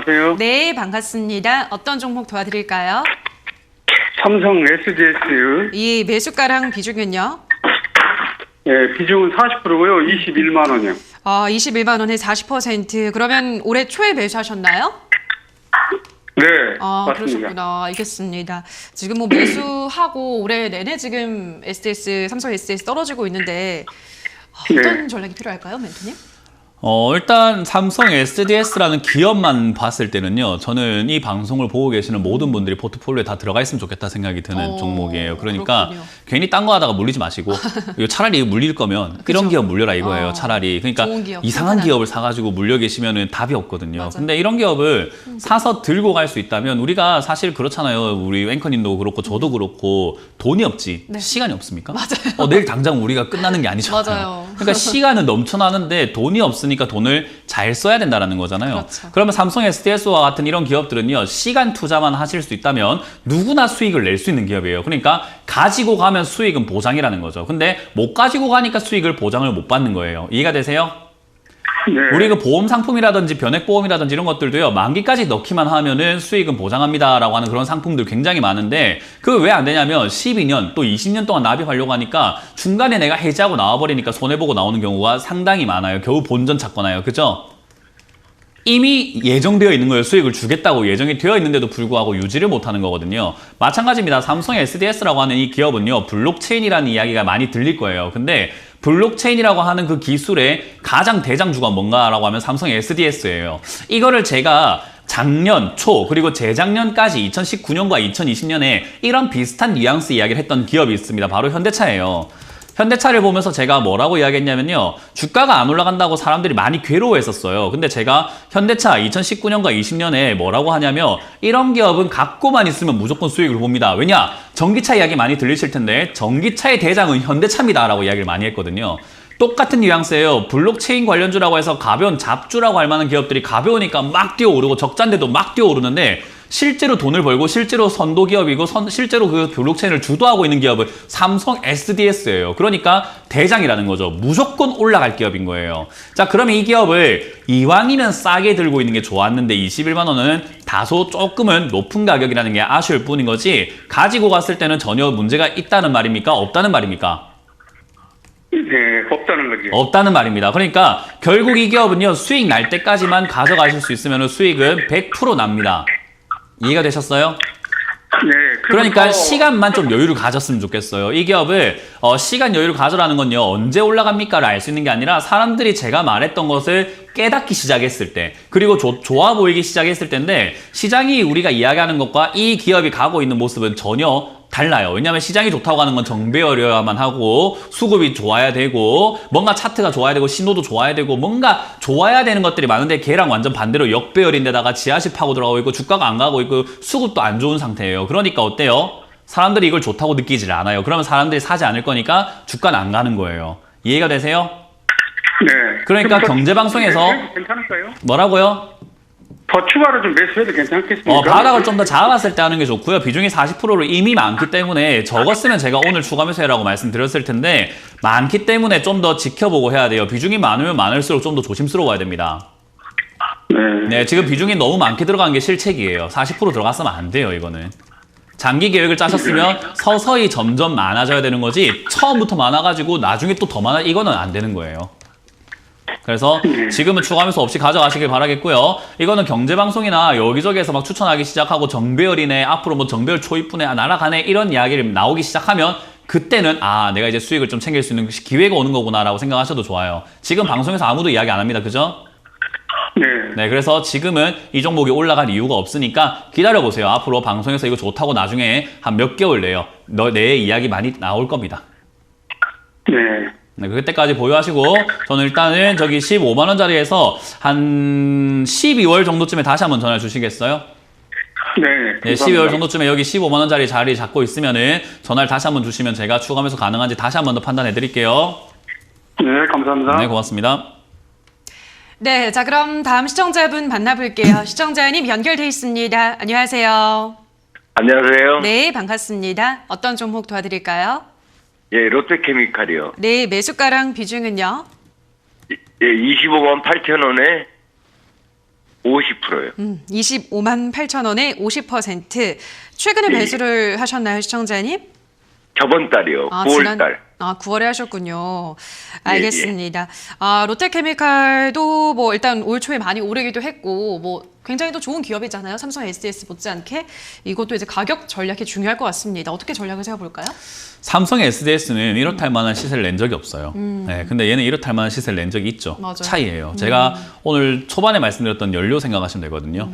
안녕하세요. 네, 반갑습니다. 어떤 종목 도와드릴까요? 삼성 SDS. 이 매수가랑 비중은요? 예, 비중은 40%고요. 21만 원이요. 21만 원에 40%. 그러면 올해 초에 매수하셨나요? 네, 맞습니다. 그러셨구나. 알겠습니다. 지금 뭐 매수하고 올해 내내 지금 삼성 SDS 떨어지고 있는데 어떤 네. 전략이 필요할까요, 멘토님? 일단 삼성 SDS라는 기업만 봤을 때는요. 저는 이 방송을 보고 계시는 모든 분들이 포트폴리오에 다 들어가 있으면 좋겠다 생각이 드는 종목이에요. 그러니까 그렇군요. 괜히 딴 거 하다가 물리지 마시고 이거 차라리 이거 물릴 거면 이런 기업 물려라 이거예요. 차라리. 그러니까 좋은 기업, 이상한 튼튼한. 기업을 사가지고 물려 계시면은 답이 없거든요. 맞아. 근데 이런 기업을 사서 들고 갈 수 있다면 우리가 사실 그렇잖아요. 우리 앵커님도 그렇고 저도 그렇고 돈이 없지 네. 시간이 없습니까? 맞아요. 내일 당장 우리가 끝나는 게 아니잖아요. 맞아요. 그러니까 시간은 넘쳐나는데 돈이 없으니까 돈을 잘 써야 된다는 거잖아요. 그렇죠. 그러면 삼성 SDS와 같은 이런 기업들은요. 시간 투자만 하실 수 있다면 누구나 수익을 낼 수 있는 기업이에요. 그러니까 가지고 가면 수익은 보장이라는 거죠. 근데 못 가지고 가니까 수익을 보장을 못 받는 거예요. 이해가 되세요? 네. 우리 그 보험 상품이라든지 변액보험이라든지 이런 것들도요. 만기까지 넣기만 하면은 수익은 보장합니다라고 하는 그런 상품들 굉장히 많은데 그거 왜 안 되냐면 12년 또 20년 동안 납입하려고 하니까 중간에 내가 해지하고 나와버리니까 손해보고 나오는 경우가 상당히 많아요. 겨우 본전 찾거나요. 그죠? 이미 예정되어 있는 거예요. 수익을 주겠다고 예정이 되어 있는데도 불구하고 유지를 못하는 거거든요. 마찬가지입니다. 삼성 SDS라고 하는 이 기업은요. 블록체인이라는 이야기가 많이 들릴 거예요. 근데 블록체인이라고 하는 그 기술의 가장 대장주가 뭔가라고 하면 삼성 SDS예요. 이거를 제가 작년 초 그리고 재작년까지 2019년과 2020년에 이런 비슷한 뉘앙스 이야기를 했던 기업이 있습니다. 바로 현대차예요. 현대차를 보면서 제가 뭐라고 이야기했냐면요. 주가가 안 올라간다고 사람들이 많이 괴로워했었어요. 근데 제가 현대차 2019년과 20년에 뭐라고 하냐면 이런 기업은 갖고만 있으면 무조건 수익을 봅니다. 왜냐? 전기차 이야기 많이 들리실 텐데 전기차의 대장은 현대차입니다라고 이야기를 많이 했거든요. 똑같은 뉘앙스예요. 블록체인 관련주라고 해서 가벼운 잡주라고 할 만한 기업들이 가벼우니까 막 뛰어오르고 적자인데도 막 뛰어오르는데 실제로 돈을 벌고 실제로 선도 기업이고 실제로 그 블록체인을 주도하고 있는 기업은 삼성 SDS예요. 그러니까 대장이라는 거죠. 무조건 올라갈 기업인 거예요. 자, 그러면 이 기업을 이왕이면 싸게 들고 있는 게 좋았는데 21만 원은 다소 조금은 높은 가격이라는 게 아쉬울 뿐인 거지 가지고 갔을 때는 전혀 문제가 있다는 말입니까? 없다는 말입니까? 네, 없다는 거죠. 없다는 말입니다. 그러니까 결국 이 기업은요. 수익 날 때까지만 가져가실 수 있으면 수익은 100% 납니다. 이해가 되셨어요? 네. 그러니까 시간만 좀 여유를 가졌으면 좋겠어요. 이 기업을 시간 여유를 가져라는 건요. 언제 올라갑니까를 알 수 있는 게 아니라 사람들이 제가 말했던 것을 깨닫기 시작했을 때 그리고 좋아 보이기 시작했을 때인데 시장이 우리가 이야기하는 것과 이 기업이 가고 있는 모습은 전혀 달라요. 왜냐하면 시장이 좋다고 하는 건 정배열여야만 하고 수급이 좋아야 되고 뭔가 차트가 좋아야 되고 신호도 좋아야 되고 뭔가 좋아야 되는 것들이 많은데 걔랑 완전 반대로 역배열인데다가 지하실 파고 들어가고 있고 주가가 안 가고 있고 수급도 안 좋은 상태예요. 그러니까 어때요? 사람들이 이걸 좋다고 느끼질 않아요. 그러면 사람들이 사지 않을 거니까 주가는 안 가는 거예요. 이해가 되세요? 네. 그러니까 경제방송에서 괜찮을까요? 뭐라고요? 더 추가로 좀 매수해도 괜찮겠습니까? 바닥을 좀 더 잡았을 때 하는 게 좋고요. 비중이 40%를 이미 많기 때문에 적었으면 제가 오늘 추가 매수해라고 말씀드렸을 텐데 많기 때문에 좀 더 지켜보고 해야 돼요. 비중이 많으면 많을수록 좀 더 조심스러워야 됩니다. 네, 지금 비중이 너무 많게 들어간 게 실책이에요. 40% 들어갔으면 안 돼요, 이거는. 장기 계획을 짜셨으면 서서히 점점 많아져야 되는 거지 처음부터 많아가지고 나중에 또 더 많아 이거는 안 되는 거예요. 그래서 지금은 추가하면서 없이 가져가시길 바라겠고요. 이거는 경제방송이나 여기저기에서 막 추천하기 시작하고 정배열이네 앞으로 뭐 정배열 초입분에 날아가네 이런 이야기를 나오기 시작하면 그때는 내가 이제 수익을 좀 챙길 수 있는 기회가 오는 거구나 라고 생각하셔도 좋아요. 지금 방송에서 아무도 이야기 안 합니다. 그죠? 네, 그래서 지금은 이 종목이 올라갈 이유가 없으니까 기다려보세요. 앞으로 방송에서 이거 좋다고 나중에 한 몇 개월 내요. 내 이야기 많이 나올 겁니다. 네, 그때까지 보유하시고 저는 일단은 저기 15만 원짜리에서 한 12월 정도쯤에 다시 한번 전화 주시겠어요? 네, 12월 정도쯤에 여기 15만 원짜리 자리 잡고 있으면은 전화를 다시 한번 주시면 제가 추가 매수 가능한지 다시 한번 더 판단해 드릴게요. 네, 감사합니다. 네, 고맙습니다. 네, 자 그럼 다음 시청자분 만나볼게요. 시청자님 연결돼 있습니다. 안녕하세요. 안녕하세요. 네, 반갑습니다. 어떤 종목 도와드릴까요? 예, 롯데케미칼이요. 네, 매수가랑 비중은요? 예, 25만 8천 원에 50%요. 25만 8천 원에 50%. 최근에 예. 매수를 하셨나요, 시청자님? 저번 달이요. 9월 달. 9월에 하셨군요. 예, 알겠습니다. 롯데케미칼도 뭐 일단 올 초에 많이 오르기도 했고 뭐 굉장히 또 좋은 기업이잖아요. 삼성 SDS 못지않게 이것도 이제 가격 전략이 중요할 것 같습니다. 어떻게 전략을 세워볼까요? 삼성 SDS는 이렇다 할 만한 시세를 낸 적이 없어요. 네, 근데 얘는 이렇다 할 만한 시세를 낸 적이 있죠. 맞아요. 차이예요. 제가 오늘 초반에 말씀드렸던 연료 생각하시면 되거든요.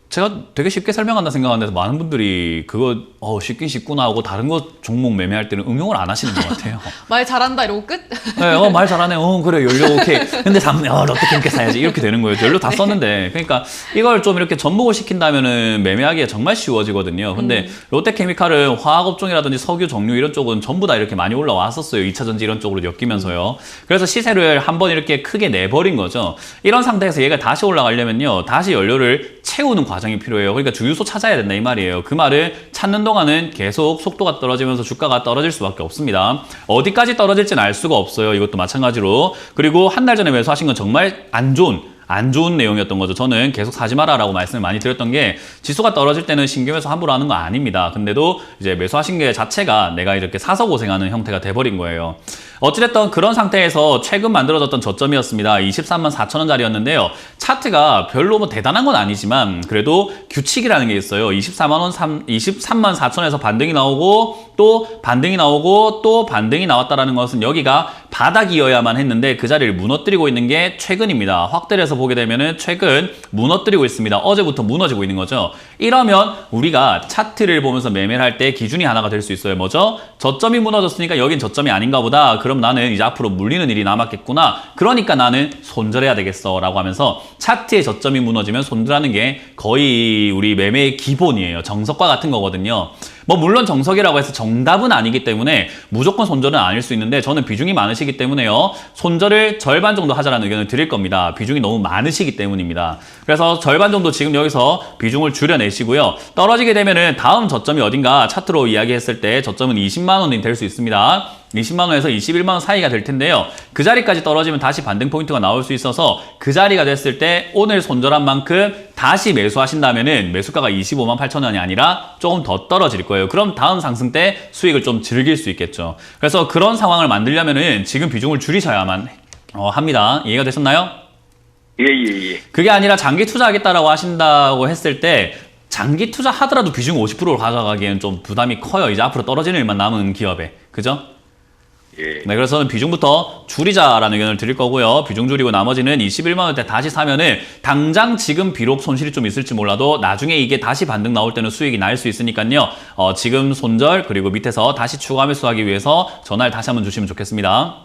제가 되게 쉽게 설명한다 생각하는데 많은 분들이 그거 쉽긴 쉽구나 하고 다른 거 종목 매매할 때는 응용을 안 하시는 것 같아요. 말 잘한다 이러고 끝? 네, 말 잘하네. 그래, 연료 오케이. 근데 롯데케미칼 사야지. 이렇게 되는 거예요. 연료 다 썼는데. 그러니까 이걸 좀 이렇게 접목을 시킨다면은 매매하기가 정말 쉬워지거든요. 근데 롯데케미칼은 화학업종이라든지 석유, 정유 이런 쪽은 전부 다 이렇게 많이 올라왔었어요. 2차 전지 이런 쪽으로 엮이면서요. 그래서 시세를 한번 이렇게 크게 내버린 거죠. 이런 상태에서 얘가 다시 올라가려면요. 다시 연료를 채우는 과정이 필요해요. 그러니까 주유소 찾아야 된다 이 말이에요. 그 말을 찾는 동안은 계속 속도가 떨어지면서 주가가 떨어질 수밖에 없습니다. 어디까지 떨어질지는 알 수가 없어요. 이것도 마찬가지로. 그리고 한 달 전에 매수하신 건 정말 안 좋은 내용이었던 거죠. 저는 계속 사지 마라라고 말씀을 많이 드렸던 게 지수가 떨어질 때는 신규 매수 함부로 하는 거 아닙니다. 근데도 이제 매수하신 게 자체가 내가 이렇게 사서 고생하는 형태가 돼버린 거예요. 어찌됐든 그런 상태에서 최근 만들어졌던 저점이었습니다. 23만 4천 원짜리였는데요. 차트가 별로 뭐 대단한 건 아니지만 그래도 규칙이라는 게 있어요. 23만 4천에서 반등이 나오고 또 반등이 나오고 또 반등이 나왔다라는 것은 여기가 바닥이어야만 했는데 그 자리를 무너뜨리고 있는 게 최근입니다. 확대를 해서 보게 되면은 최근 무너뜨리고 있습니다. 어제부터 무너지고 있는 거죠. 이러면 우리가 차트를 보면서 매매를 할 때 기준이 하나가 될 수 있어요. 뭐죠? 저점이 무너졌으니까 여긴 저점이 아닌가 보다. 그럼 나는 이제 앞으로 물리는 일이 남았겠구나. 그러니까 나는 손절해야 되겠어 라고 하면서 차트의 저점이 무너지면 손절하는 게 거의 우리 매매의 기본이에요. 정석과 같은 거거든요. 뭐 물론 정석이라고 해서 정답은 아니기 때문에 무조건 손절은 아닐 수 있는데 저는 비중이 많으시기 때문에요. 손절을 절반 정도 하자라는 의견을 드릴 겁니다. 비중이 너무 많으시기 때문입니다. 그래서 절반 정도 지금 여기서 비중을 줄여내시고요. 떨어지게 되면은 다음 저점이 어딘가 차트로 이야기했을 때 저점은 20만 원이 될 수 있습니다. 20만 원에서 21만 원 사이가 될 텐데요. 그 자리까지 떨어지면 다시 반등 포인트가 나올 수 있어서 그 자리가 됐을 때 오늘 손절한 만큼 다시 매수하신다면은 매수가가 25만 8천 원이 아니라 조금 더 떨어질 거예요. 그럼 다음 상승 때 수익을 좀 즐길 수 있겠죠. 그래서 그런 상황을 만들려면은 지금 비중을 줄이셔야만 합니다. 이해가 되셨나요? 예. 그게 아니라 장기 투자하겠다라고 하신다고 했을 때 장기 투자 하더라도 비중 50%를 가져가기에는 좀 부담이 커요. 이제 앞으로 떨어지는 일만 남은 기업에. 그죠? 예. 네, 그래서 저는 비중부터 줄이자라는 의견을 드릴 거고요. 비중 줄이고 나머지는 21만 원대 다시 사면은 당장 지금 비록 손실이 좀 있을지 몰라도 나중에 이게 다시 반등 나올 때는 수익이 날 수 있으니까요. 지금 손절 그리고 밑에서 다시 추가 매수하기 위해서 전화를 다시 한번 주시면 좋겠습니다.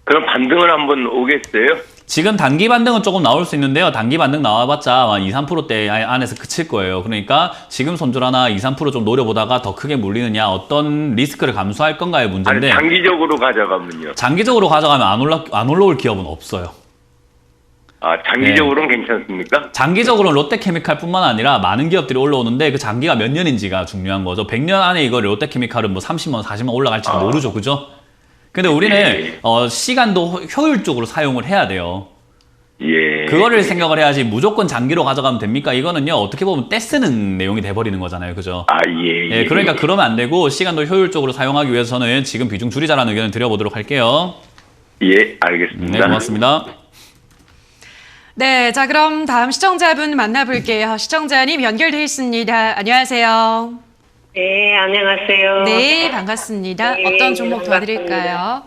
그럼 반등을 한번 오겠어요? 지금 단기 반등은 조금 나올 수 있는데요. 단기 반등 나와봤자 2, 3%대 안에서 그칠 거예요. 그러니까 지금 손절 하나 2, 3%좀 노려보다가 더 크게 물리느냐 어떤 리스크를 감수할 건가의 문제인데 아니, 장기적으로 가져가면요. 장기적으로 가져가면 안 올라올 기업은 없어요. 장기적으로는 괜찮습니까? 장기적으로는 롯데케미칼뿐만 아니라 많은 기업들이 올라오는데 그 장기가 몇 년인지가 중요한 거죠. 100년 안에 이거 롯데케미칼은 뭐 30만 원, 40만 원 올라갈지도 모르죠. 그죠? 근데 우리는 시간도 효율적으로 사용을 해야 돼요. 예. 그거를 생각을 해야지 무조건 장기로 가져가면 됩니까? 이거는요, 어떻게 보면 떼쓰는 내용이 돼버리는 거잖아요. 그죠? 예. 그러니까 그러면 안 되고 시간도 효율적으로 사용하기 위해서는 지금 비중 줄이자라는 의견을 드려보도록 할게요. 예, 알겠습니다. 네, 고맙습니다. 네, 자 그럼 다음 시청자분 만나볼게요. 시청자님 연결돼 있습니다. 안녕하세요. 네, 안녕하세요. 네, 반갑습니다. 네, 어떤 종목 반갑습니다. 도와드릴까요?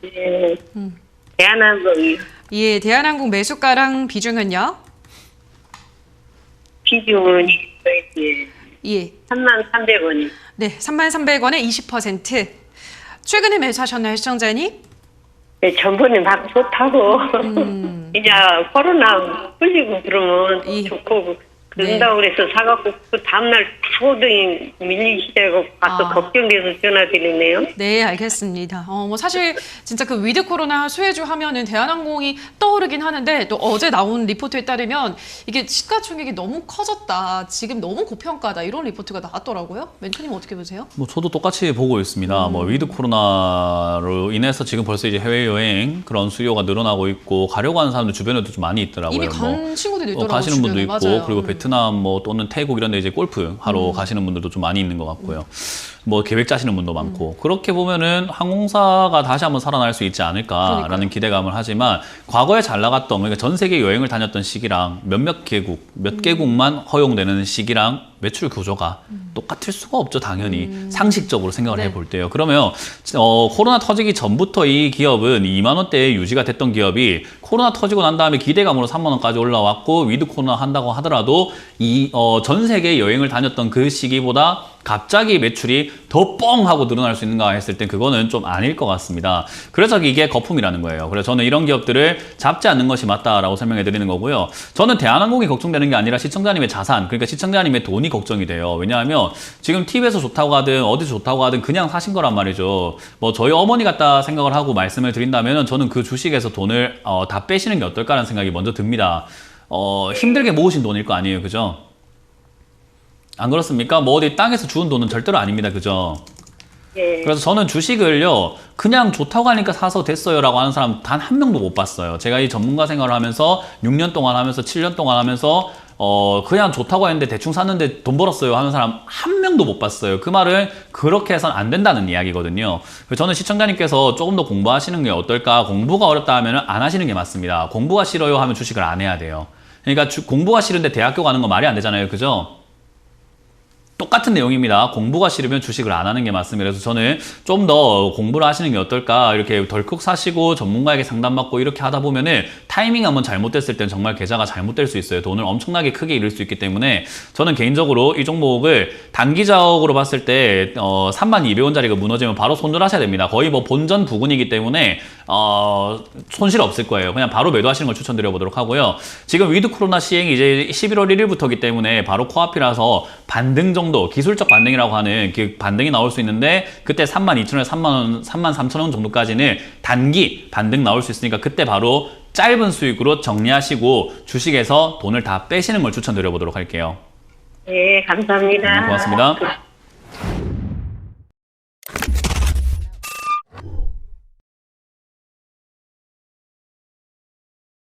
네. 대한항공이요. 예, 대한항공 매수가랑 비중은요? 비중은 있어야지. 예, 33,300원이. 네, 33,300원에 20%. 최근에 매수하셨나요, 시청자님? 네, 전번에 막 좋다고. 이제 코로나 풀리고 그러면 예. 좋고, 그런다고 그래서 사갖고 그 다음날 타고더니 밀리시다고 가서 걱정돼서 전화드리네요. 네, 알겠습니다. 뭐 사실 진짜 그 위드 코로나 수혜주 하면은 대한항공이 떠오르긴 하는데 또 어제 나온 리포트에 따르면 이게 시가총액이 너무 커졌다. 지금 너무 고평가다. 이런 리포트가 나왔더라고요. 멘토님 어떻게 보세요? 뭐 저도 똑같이 보고 있습니다. 뭐 위드 코로나로 인해서 지금 벌써 이제 해외 여행 그런 수요가 늘어나고 있고 가려고 하는 사람들 주변에도 좀 많이 있더라고요. 이미 간 친구들이 있더라고요. 가시는 분도 있고 맞아요. 그리고 베트남 뭐 또는 태국 이런 데 이제 골프 하러 가시는 분들도 좀 많이 있는 것 같고요. 뭐 계획 짜시는 분도 많고 그렇게 보면은 항공사가 다시 한번 살아날 수 있지 않을까라는 그러니까요. 기대감을 하지만 과거에 잘 나갔던 그러니까 전 세계 여행을 다녔던 시기랑 몇 개국만 허용되는 시기랑 매출 구조가 똑같을 수가 없죠. 당연히 상식적으로 생각을 네. 해볼 때요. 그러면 코로나 터지기 전부터 이 기업은 2만 원대에 유지가 됐던 기업이 코로나 터지고 난 다음에 기대감으로 3만 원까지 올라왔고 위드 코로나 한다고 하더라도 전 세계 여행을 다녔던 그 시기보다 갑자기 매출이 더 뻥 하고 늘어날 수 있는가 했을 땐 그거는 좀 아닐 것 같습니다. 그래서 이게 거품이라는 거예요. 그래서 저는 이런 기업들을 잡지 않는 것이 맞다라고 설명해 드리는 거고요. 저는 대한항공이 걱정되는 게 아니라 시청자님의 자산, 그러니까 시청자님의 돈이 걱정이 돼요. 왜냐하면 지금 팁에서 좋다고 하든 어디서 좋다고 하든 그냥 사신 거란 말이죠. 뭐 저희 어머니 같다 생각을 하고 말씀을 드린다면 저는 그 주식에서 돈을 다 빼시는 게 어떨까라는 생각이 먼저 듭니다. 힘들게 모으신 돈일 거 아니에요. 그죠? 안 그렇습니까? 뭐 어디 땅에서 주운 돈은 절대로 아닙니다. 그죠? 예. 그래서 저는 주식을요, 그냥 좋다고 하니까 사서 됐어요 라고 하는 사람 단 한 명도 못 봤어요. 제가 이 전문가 생활을 하면서 6년 동안 하면서 7년 동안 하면서 그냥 좋다고 했는데 대충 샀는데 돈 벌었어요 하는 사람 한 명도 못 봤어요. 그 말은 그렇게 해서는 안 된다는 이야기거든요. 그래서 저는 시청자님께서 조금 더 공부하시는 게 어떨까? 공부가 어렵다 하면 안 하시는 게 맞습니다. 공부가 싫어요 하면 주식을 안 해야 돼요. 그러니까 공부가 싫은데 대학교 가는 거 말이 안 되잖아요. 그죠? 똑같은 내용입니다. 공부가 싫으면 주식을 안 하는 게 맞습니다. 그래서 저는 좀 더 공부를 하시는 게 어떨까, 이렇게 덜컥 사시고 전문가에게 상담받고 이렇게 하다 보면은 타이밍이 한번 잘못됐을 때는 정말 계좌가 잘못될 수 있어요. 돈을 엄청나게 크게 잃을 수 있기 때문에 저는 개인적으로 이 종목을 단기적으로 봤을 때 32,200원짜리가 무너지면 바로 손절하셔야 됩니다. 거의 뭐 본전 부근이기 때문에 손실 없을 거예요. 그냥 바로 매도하시는 걸 추천드려 보도록 하고요. 지금 위드 코로나 시행이 이제 11월 1일부터이기 때문에 바로 코앞이라서 반등 정도, 기술적 반등이라고 하는 그 반등이 나올 수 있는데 그때 32,000원에서 33,000원 정도까지는 단기 반등 나올 수 있으니까 그때 바로 짧은 수익으로 정리하시고 주식에서 돈을 다 빼시는 걸 추천드려 보도록 할게요. 예, 감사합니다. 고맙습니다.